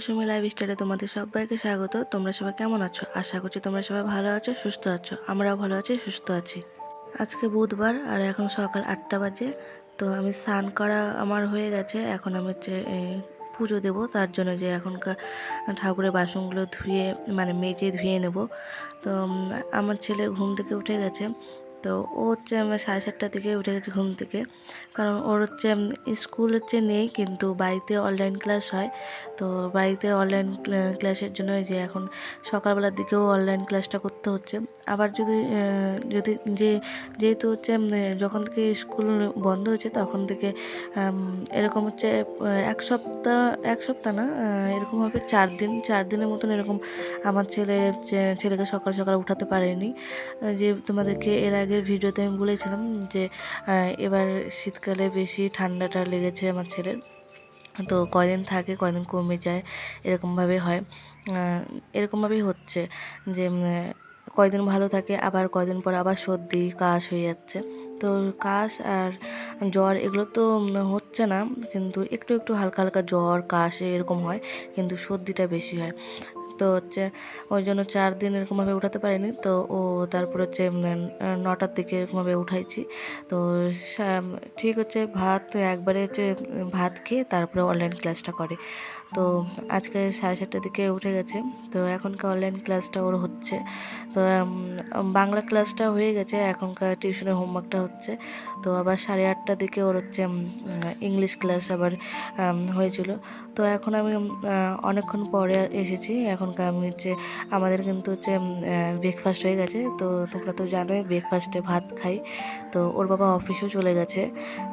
মৌসুমী লাইফস্টাইলে তোমাদের সবাইকে স্বাগত। তোমরা সবাই কেমন আছো? আশা করছি তোমরা সবাই ভালো আছো, সুস্থ আছো। আমরাও ভালো আছি, সুস্থ আছি। আজকে বুধবার আর এখন সকাল 8টা বাজে। তো আমি স্নান করা আমার হয়ে গেছে। এখন আমি পুজো দেব, তার জন্য যে এখনকার ঠাকুরের বাসনগুলো ধুয়ে মেজে ধুয়ে নেব। তো আমার ছেলে ঘুম থেকে উঠে গেছে। তো ও আমি 7:30টার দিকে উঠে গেছে ঘুম থেকে, কারণ ওর স্কুল নেই, কিন্তু বাড়িতে অনলাইন ক্লাস হয়। তো বাড়িতে অনলাইন ক্লাসের জন্য যে এখন সকালবেলার দিকেও অনলাইন ক্লাসটা করতে হচ্ছে। আবার যদি যেহেতু যখন থেকে স্কুল বন্ধ হয়েছে তখন থেকে এরকম এক সপ্তাহ না, এরকম হবে 4 দিনের মতন এরকম আমার ছেলেকে সকাল সকাল উঠাতে পারেনি। যে তোমাদেরকে এর আগের ভিডিওতে আমি বলেছিলাম যে এবার শীতকালে বেশি ঠান্ডাটা লেগেছে আমার ছেলের। তো কয়দিন থাকে, কয়দিন কমে যায়, এরকমভাবে হয়। এরকমভাবেই হচ্ছে যে কয়দিন ভালো থাকে, আবার কয়দিন পর আবার সর্দি কাশ হয়ে যাচ্ছে। তো কাশ আর জ্বর এগুলো তো হচ্ছে না, কিন্তু একটু একটু হালকা হালকা জ্বর কাশ এরকম হয়, কিন্তু সর্দিটা বেশি হয়। তো ওই জন্য 4 দিন এরকমভাবে উঠাতে পারিনি। তো ও তারপর 9টার দিকে এরকমভাবে উঠাইছি। তো ঠিক ভাত একবারে ভাত খেয়ে তারপরে অনলাইন ক্লাসটা করে। তো আজকে 7:30টার দিকে উঠে গেছে। তো এখনকার অনলাইন ক্লাসটা ওর হচ্ছে। তো বাংলা ক্লাসটা হয়ে গেছে, এখনকার টিউশনের হোমওয়ার্কটা হচ্ছে। তো আবার 8:30টার দিকে ওর ইংলিশ ক্লাস আবার হয়েছিল। তো এখন আমি অনেকক্ষণ পরে এসেছি। এখনকার আমি আমাদের কিন্তু ব্রেকফাস্ট হয়ে গেছে। তো তোমরা তো জানোই ব্রেকফাস্টে ভাত খাই। তো ওর বাবা অফিসেও চলে গেছে।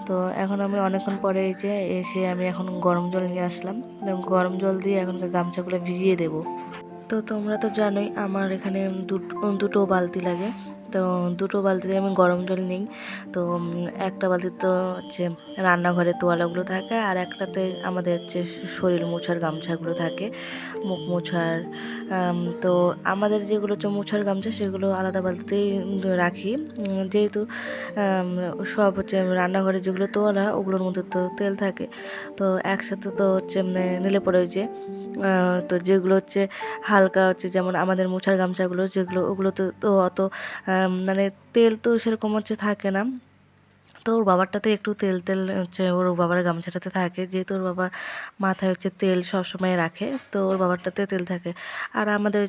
তো এখন আমি অনেকক্ষণ পরে এসে আমি এখন গরম জল নিয়ে আসলাম। গরম জল দিয়ে এখনকার গামছাগুলো ভিজিয়ে দেবো। তো তোমরা তো জানোই আমার এখানে দুটো বালতি লাগে। তো দুটো বালতিতে আমি গরম জল নিই। তো একটা বালতি তো রান্নাঘরে তোয়ালাগুলো থাকে, আর একটাতে আমাদের শরীর মোছার গামছাগুলো থাকে, মুখ মোছার। তো আমাদের যেগুলো মোছার গামছা সেগুলো আলাদা বালতিতেই রাখি। যেহেতু সব রান্নাঘরে যেগুলো তোয়ালা ওগুলোর মধ্যে তো তেল থাকে। তো একসাথে তো নিলে পরে তো যেগুলো হালকা যেমন আমাদের মোছার গামছাগুলো যেগুলো ওগুলোতে তো অত তেল তো সেরকম থাকে না। তো ওর বাবারটাতে একটু তেল তেল ওর বাবার গামছাটাতে থাকে, যেহেতু ওর বাবা মাথায় তেল সবসময় রাখে, তো ওর বাবারটাতে তেল থাকে। আর আমাদের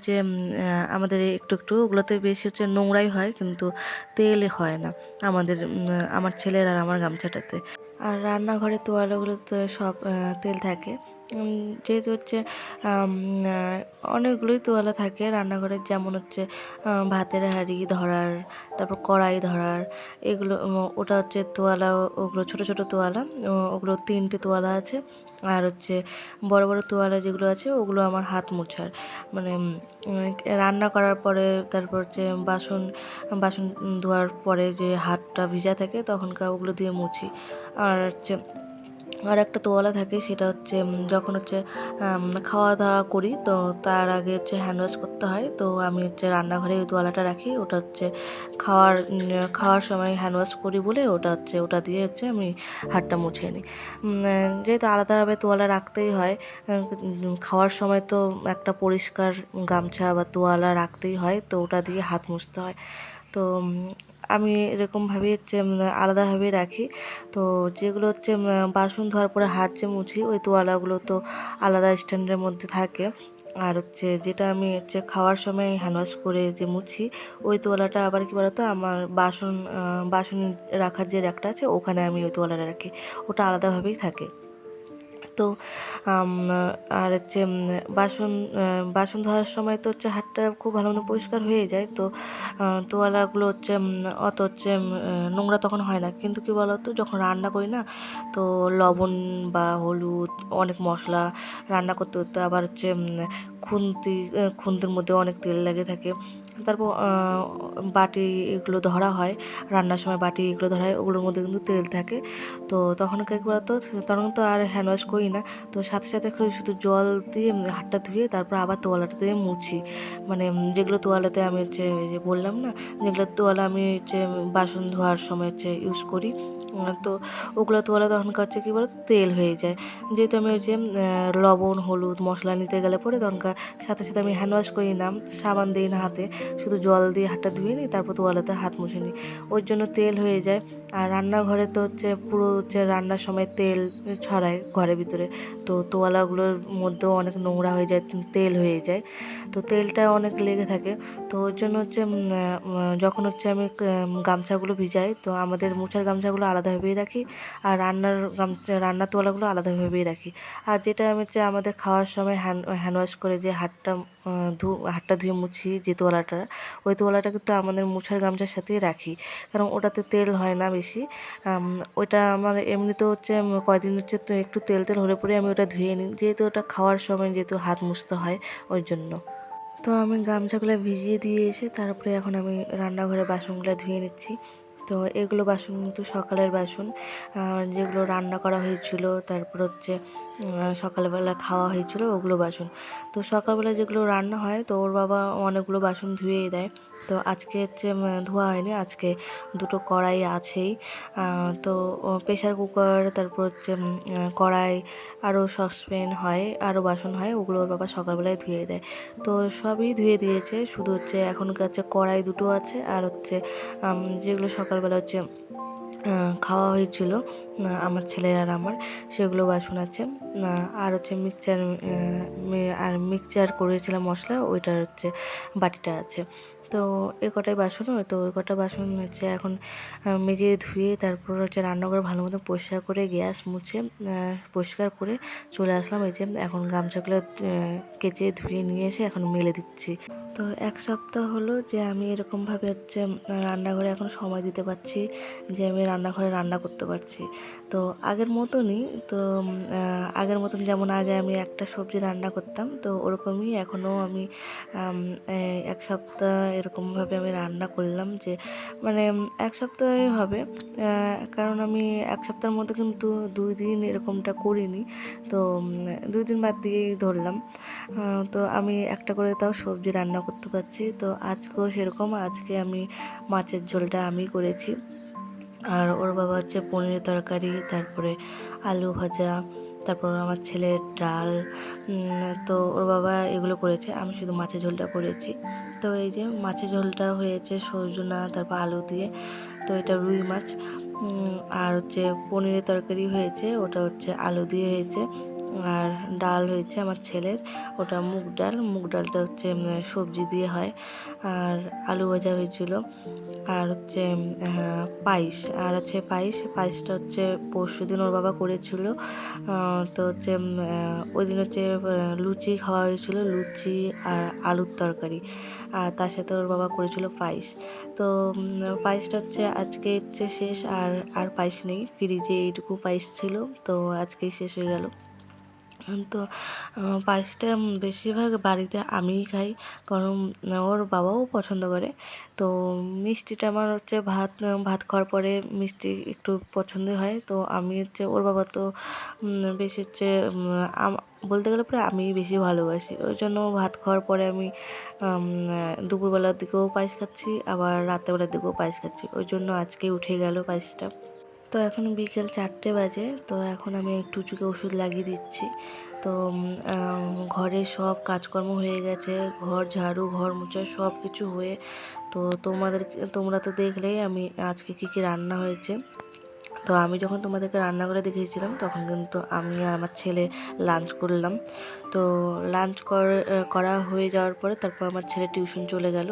আমাদের একটু একটু ওগুলোতে বেশি নোংরাই হয়, কিন্তু তেল হয় না আমার ছেলের আর আমার গামছাটাতে। আর রান্নাঘরের তোয়ালাগুলোতে সব তেল থাকে। যেহেতু অনেকগুলোই তোয়ালা থাকে রান্নাঘরের, যেমন ভাতের হাঁড়ি ধরার, তারপর কড়াই ধরার, এগুলো ওটা তোয়ালা, ওগুলো ছোট ছোট তোয়ালা, ওগুলো 3টে তোয়ালা আছে। আর বড় বড় তোয়ালা যেগুলো আছে ওগুলো আমার হাত মোছার, রান্না করার পরে, তারপর বাসন বাসন ধোয়ার পরে যে হাতটা ভিজা থাকে তখনকার ওগুলো দিয়ে মুছি। আর আর একটা তোয়ালা থাকে, সেটা যখন খাওয়া দাওয়া করি, তো তার আগে হ্যান্ড ওয়াশ করতে হয়। তো আমি রান্নাঘরে ওই তোয়ালাটা রাখি, ওটা খাওয়ার সময় হ্যান্ড ওয়াশ করি বলে ওটা দিয়ে আমি হাতটা মুছে নিই। যেহেতু আলাদাভাবে তোয়ালা রাখতেই হয়, খাওয়ার সময় তো একটা পরিষ্কার গামছা বা তোয়ালা রাখতেই হয়, তো ওটা দিয়ে হাত মুছতে হয়। তো আমি এরকমভাবেই আলাদাভাবেই রাখি। তো যেগুলো বাসন ধোয়ার পরে হাত মুছি, ওই তোয়ালাগুলো তো আলাদা স্ট্যান্ডের মধ্যে থাকে। আর যেটা আমি খাওয়ার সময় হ্যান্ড ওয়াশ করে মুছি, ওই তোয়ালাটা আবার কি বলতো, আমার বাসন রাখার যে র্যাকটা আছে ওখানে আমি ওই তোয়ালাটা রাখি, ওটা আলাদাভাবেই থাকে। তো আর বাসন বাসন ধোয়ার সময় তো হাতটা খুব ভালো মতো পরিষ্কার হয়ে যায়। তো তোয়ালাগুলো অত নোংরা তখন হয় না, কিন্তু কি বলতো, যখন রান্না করি না, তো লবণ বা হলুদ, অনেক মশলা রান্না করতে করতে আবার খুন্তির মধ্যে অনেক তেল লেগে থাকে। তারপর বাটি এগুলো ধরা হয়, রান্নার সময় বাটি এগুলো ধরা হয়, ওগুলোর মধ্যে কিন্তু তেল থাকে। তো তখন কি বলতো, তখন তো আর হ্যান্ড ওয়াশ করি না, তো সাথে সাথে শুধু জল দিয়ে হাতটা ধুয়ে তারপর আবার তোয়ালাটা দিয়ে মুছি। মানে যেগুলো তোয়ালাতে আমি হচ্ছে এই যে বললাম না, যেগুলো তোয়ালা আমি হচ্ছে বাসন ধোয়ার সময় হচ্ছে ইউজ করি, তো ওগুলো তোয়ালা তখনকার হচ্ছে কী বলতো তেল হয়ে যায়। যেহেতু আমি ওই যে লবণ হলুদ মশলা নিতে গেলে পরে তখনকার সাথে সাথে আমি হ্যান্ড ওয়াশ করি না, সাবান দিই না হাতে, শুধু জল দিয়ে হাতটা ধুয়ে নিই, তারপর তোয়ালাতে হাত মুছে নিই, ওর জন্য তেল হয়ে যায়। আর রান্নাঘরে তো হচ্ছে পুরো হচ্ছে রান্নার সময় তেল ছড়ায় ঘরের ভিতরে, তো তোয়ালাগুলোর মধ্যেও অনেক নোংরা হয়ে যায়, তেল হয়ে যায়, তো তেলটা অনেক লেগে থাকে। তো ওর জন্য হচ্ছে যখন হচ্ছে আমি গামছাগুলো ভিজাই, তো আমাদের মোছার গামছাগুলো আলাদাভাবেই রাখি, আর রান্নার তোয়ালাগুলো আলাদাভাবেই রাখি। আর যেটা আমি হচ্ছে আমাদের খাওয়ার সময় হ্যান্ড ওয়াশ করে যে হাতটা ধুয়ে মুছি যে তোয়ালাটা, ওই তোয়ালাটা কিন্তু আমাদের মোছার গামছার সাথেই রাখি, কারণ ওটাতে তেল হয় না বেশি। ওইটা আমার এমনিতেও হচ্ছে কয়দিন হচ্ছে তো একটু তেল তেল হলে পরে আমি ওটা ধুয়ে নিই, যেহেতু ওটা খাওয়ার সময় যেহেতু হাত মুছতে হয় ওই জন্য। তো আমি গামছাগুলো ভিজিয়ে দিয়ে এসে তারপরে এখন আমি রান্নাঘরে বাসনগুলো ধুয়ে নিচ্ছি। তো এগুলো বাসন কিন্তু সকালের বাসন, যেগুলো রান্না করা হয়েছিল, তারপর হচ্ছে সকালবেলা খাওয়া হয়েছিল ওগুলো বাসন। তো সকালবেলা যেগুলো রান্না হয় তো ওর বাবা অনেকগুলো বাসন ধুয়েই দেয়, তো আজকে হচ্ছে ধোয়া হয়নি, আজকে দুটো কড়াই আছেই। তো প্রেশার কুকার, তারপর হচ্ছে কড়াই, আরও সসপ্যান হয়, আরও বাসন হয়, ওগুলো ওর বাবা সকালবেলায় ধুয়ে দেয়। তো সবই ধুয়ে দিয়েছে, শুধু হচ্ছে এখনকার হচ্ছে কড়াই দুটো আছে, আর হচ্ছে যেগুলো সকালবেলা হচ্ছে খাওয়া হয়েছিল আমার ছেলের আর আমার, সেগুলো বাসন আছে। আর হচ্ছে মিক্সচার করেছিলাম মশলা, ওইটার হচ্ছে বাটিটা আছে। তো এ কটাই বাসন, তো ওই কটা বাসন হচ্ছে এখন মেজে ধুয়ে তারপর হচ্ছে রান্নাঘর ভালো মতো পরিষ্কার করে গ্যাস মুছে পরিষ্কার করে চলে আসলাম। এই যে এখন গামছাগুলো কেচে ধুয়ে নিয়ে এসে এখন মেলে দিচ্ছি। তো 1 সপ্তাহ হলো যে আমি এরকমভাবে হচ্ছে রান্নাঘরে এখন সময় দিতে পারছি, যে আমি রান্নাঘরে রান্না করতে পারছি। তো আগের মতনই, তো আগের মতন যেমন আগে আমি একটা সবজি রান্না করতাম, তো ওরকমই এখনও আমি 1 সপ্তাহ এরকমভাবে আমি রান্না করলাম, যে মানে 1 সপ্তাহই হবে, কারণ আমি 1 সপ্তাহের মধ্যে কিন্তু 2 দিন এরকমটা করিনি, তো 2 দিন বাদ দিয়েই ধরলাম। তো আমি একটা করে তাও সবজি রান্না করতে পারছি। তো আজকেও সেরকম, আজকে আমি মাছের ঝোলটা আমি করেছি, আর ওর বাবা হচ্ছে পনিরের তরকারি, তারপরে আলু ভাজা, তারপর আমার ছেলের ডাল, তো ওর বাবা এগুলো করেছে, আমি শুধু মাছের ঝোলটা করেছি। তো এই যে মাছের ঝোলটা হয়েছে সজনা তারপর আলু দিয়ে, তো এটা রুই মাছ। আর হচ্ছে পনিরের তরকারি হয়েছে, ওটা হচ্ছে আলু দিয়ে হয়েছে। আর ডাল হয়েছে আমার ছেলের, ওটা মুগ ডালটা হচ্ছে সবজি দিয়ে হয়। আর আলু ভাজা হয়েছিল। আর হচ্ছে পায়েসটা হচ্ছে পরশুদিন ওর বাবা করেছিল। তো হচ্ছে ওই দিন হচ্ছে লুচি খাওয়া হয়েছিল, লুচি আর আলুর তরকারি, আর তার সাথে ওর বাবা করেছিল পায়েস। তো পায়েসটা হচ্ছে আজকে হচ্ছে শেষ, আর পায়েস নেই ফ্রিজে, এইটুকু পায়েস ছিল, তো আজকেই শেষ হয়ে গেল। তো পায়েসটা বেশিরভাগ বাড়িতে আমিই খাই, কারণ ওর বাবাও পছন্দ করে। তো মিষ্টিটা আমার হচ্ছে ভাত খাওয়ার পরে মিষ্টি একটু পছন্দ হয়, তো আমি হচ্ছে ওর বাবা তো বেশি হচ্ছে বলতে গেলে পরে আমিই বেশি ভালোবাসি, ওই জন্য ভাত খাওয়ার পরে আমি দুপুরবেলার দিকেও পায়েস খাচ্ছি, আবার রাত্রেবেলার দিকেও পায়েস খাচ্ছি, ওই জন্য আজকে উঠে গেল পায়েসটা। তো এখন বিকেল 4টে বাজে, তো এখন আমি টুচুকে ওষুধ লাগিয়ে দিচ্ছি। তো ঘরে সব কাজকর্ম হয়ে গেছে, ঘর ঝাড়ু ঘর মোছা সব কিছু হয়ে, তো তোমরা তো দেখলেই আমি আজকে কী কী রান্না হয়েছে। তো আমি যখন তোমাদেরকে রান্না করে দেখিয়েছিলাম তখন কিন্তু আমি আর আমার ছেলে লাঞ্চ করলাম। তো লাঞ্চ করা হয়ে যাওয়ার পরে তারপর আমার ছেলে টিউশন চলে গেল।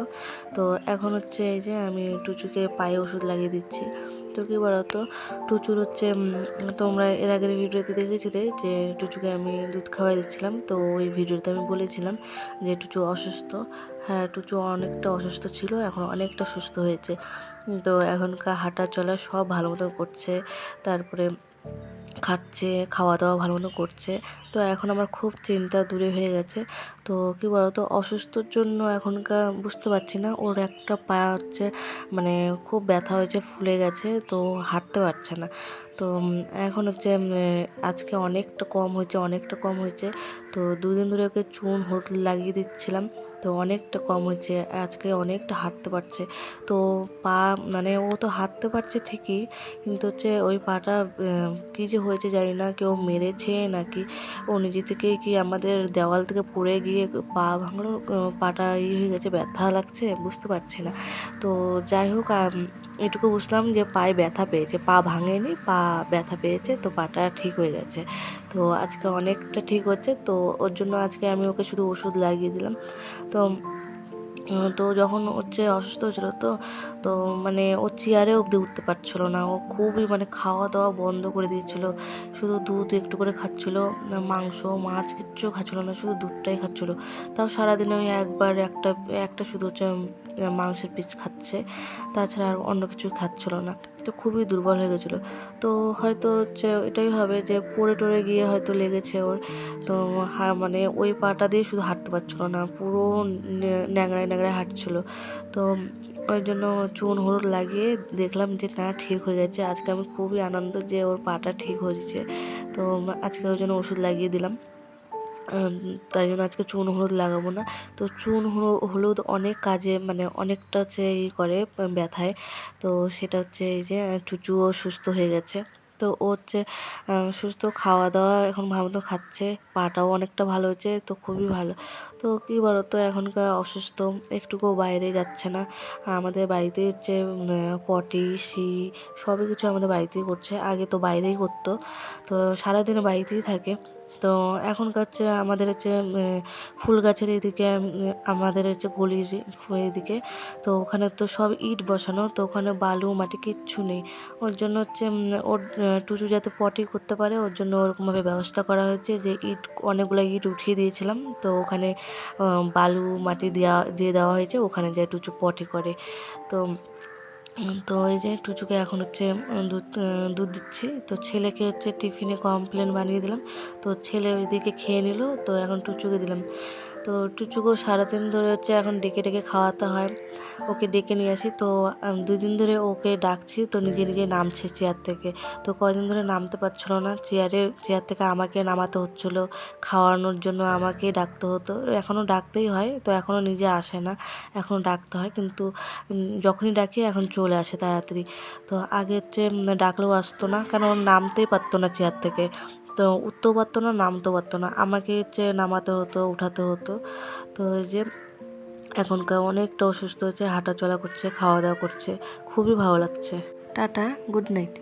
তো এখন হচ্ছে এই যে আমি টুচুকে পায়ে ওষুধ লাগিয়ে দিচ্ছি। তো কী বলতো, টুচুর হচ্ছে তোমরা এর আগের ভিডিওতে দেখেছিলে যে টুচুকে আমি দুধ খাওয়াই দিচ্ছিলাম, তো ওই ভিডিওতে আমি বলেছিলাম যে টুচু অসুস্থ। হ্যাঁ, টুচু অনেকটা অসুস্থ ছিল, এখন অনেকটা সুস্থ হয়েছে। তো এখনকার হাঁটা চলা সব ভালো মতো করছে, তারপরে খাচ্ছে, খাওয়া দাওয়া ভালো মতো করছে। তো এখন আমার খুব চিন্তা দূরে হয়ে গেছে। তো কী বলতো, অসুস্থর জন্য এখনকার বুঝতে পারছি না, ওর একটা পা হচ্ছে মানে খুব ব্যথা হয়েছে, ফুলে গেছে, তো হাঁটতে পারছে না। তো এখন হচ্ছে আজকে অনেকটা কম হয়েছে। তো ২ দিন ধরে ওকে চুন হলুদ লাগিয়ে দিচ্ছিলাম। তো অনেকটা কম হয়েছে, আজকে অনেকটা হাঁটতে পারছে। তো পা মানে ও তো হাঁটতে পারছে ঠিকই, কিন্তু হচ্ছে ওই পাটা কী যে হয়েছে জানি না, কেউ মেরেছে নাকি ও নিজে থেকেই কি আমাদের দেওয়াল থেকে পড়ে গিয়ে পা ভাঙলো, পাটা হয়ে গেছে, ব্যথা লাগছে, বুঝতে পারছি না। তো যাই হোক, এটুকু বুঝলাম যে পায়ে ব্যথা পেয়েছে, পা ভাঙেনি, পা ব্যথা পেয়েছে, তো পাটা ঠিক হয়ে গেছে। তো আজকে অনেকটা ঠিক হচ্ছে। তো ওর জন্য আজকে আমি ওকে শুধু ওষুধ লাগিয়ে দিলাম। তো তো যখন হচ্ছে অসুস্থ হয়েছিল, তো তো মানে ও চেয়ারে অবধি উঠতে পারছিল না। ও খুবই মানে খাওয়া দাওয়া বন্ধ করে দিয়েছিল, শুধু দুধ একটু করে খাচ্ছিল, মাংস মাছ কিচ্ছু খাচ্ছিল না, শুধু দুধটাই খাচ্ছিল। তাও সারাদিনে ওই একবার একটা একটা শুধু হচ্ছে মাংসের পিস খাচ্ছে, তাছাড়া আর অন্য কিছু খাচ্ছিল না। তো খুবই দুর্বল হয়ে গেছিলো। তো হয়তো হচ্ছে এটাই হবে যে পড়ে টরে গিয়ে হয়তো লেগেছে ওর। তো মানে ওই পাটা দিয়ে শুধু হাঁটতে পারছিল না, পুরো ন্যাংড়ায় ন্যাংড়ায় হাঁটছিল। তো ওই জন্য চুন হলুদ লাগিয়ে দেখলাম যে না, ঠিক হয়ে গেছে। আজকে আমি খুবই আনন্দ যে ওর পাটা ঠিক হয়েছে। তো আজকে ওই জন্য ওষুধ লাগিয়ে দিলাম। তাই জন্য আজকে চুন হলুদ লাগাবো না। তো চুন হলুদ অনেক কাজে মানে অনেকটা হচ্ছে করে ব্যথায়। তো সেটা হচ্ছে এই যে টুচুও সুস্থ হয়ে গেছে। তো ও হচ্ছে সুস্থ, খাওয়া দাওয়া এখন ভালো মতো খাচ্ছে, পাটাও অনেকটা ভালো হয়েছে, তো খুবই ভালো। তো কী বলতো, এখনকার অসুস্থ, একটুকুও বাইরে যাচ্ছে না। আমাদের বাড়িতেই হচ্ছে পটি, সি সবই কিছু আমাদের বাড়িতেই করছে। আগে তো বাইরেই করতো, তো সারাদিন বাড়িতেই থাকে। তো এখনকার হচ্ছে আমাদের হচ্ছে ফুল গাছের এদিকে, আমাদের হচ্ছে গলির এদিকে, তো ওখানে তো সব ইট বসানো, তো ওখানে বালু মাটি কিচ্ছু নেই। ওর জন্য হচ্ছে ওর টুচু যাতে পটি করতে পারে, ওর জন্য ওরকমভাবে ব্যবস্থা করা হয়েছে যে অনেকগুলো ইট উঠিয়ে দিয়েছিলাম, তো ওখানে বালু মাটি দিয়ে দেওয়া হয়েছে, ওখানে যায় টুচু পটি করে। তো তো এই যে টুচুকে এখন হচ্ছে দুধ দিচ্ছি। তো ছেলেকে হচ্ছে টিফিনে কমপ্লেন বানিয়ে দিলাম। তো ছেলে ওইদিকে খেয়ে নিল, তো এখন টুচুকে দিলাম। তো টুচুকেও সারাদিন ধরে হচ্ছে এখন ডেকে ডেকে খাওয়াতে হয়, ওকে ডেকে নিয়ে আসি। তো 2 দিন ধরে ওকে ডাকছি, তো নিজে নিজে নামছে চেয়ার থেকে। তো কয়দিন ধরে নামতে পারছিল না, চেয়ার থেকে আমাকে নামাতে হচ্ছিলো, খাওয়ানোর জন্য আমাকেই ডাকতে হতো। এখনও ডাকতেই হয়, তো এখনও নিজে আসে না, এখনও ডাকতে হয়, কিন্তু যখনই ডাকি এখন চলে আসে তাড়াতাড়ি। তো আগে হচ্ছে ডাকলেও আসতো না, কারণ নামতেই পারতো না চেয়ার থেকে। তো উঠতেও পারতো না, নামতেও পারতো না, আমাকে হচ্ছে নামাতে হতো, উঠাতে হতো। তো এই যে এখনকার অনেকটা অসুস্থ হয়েছে, হাঁটাচলা করছে, খাওয়া দাওয়া করছে, খুবই ভালো লাগছে। Tata, good night.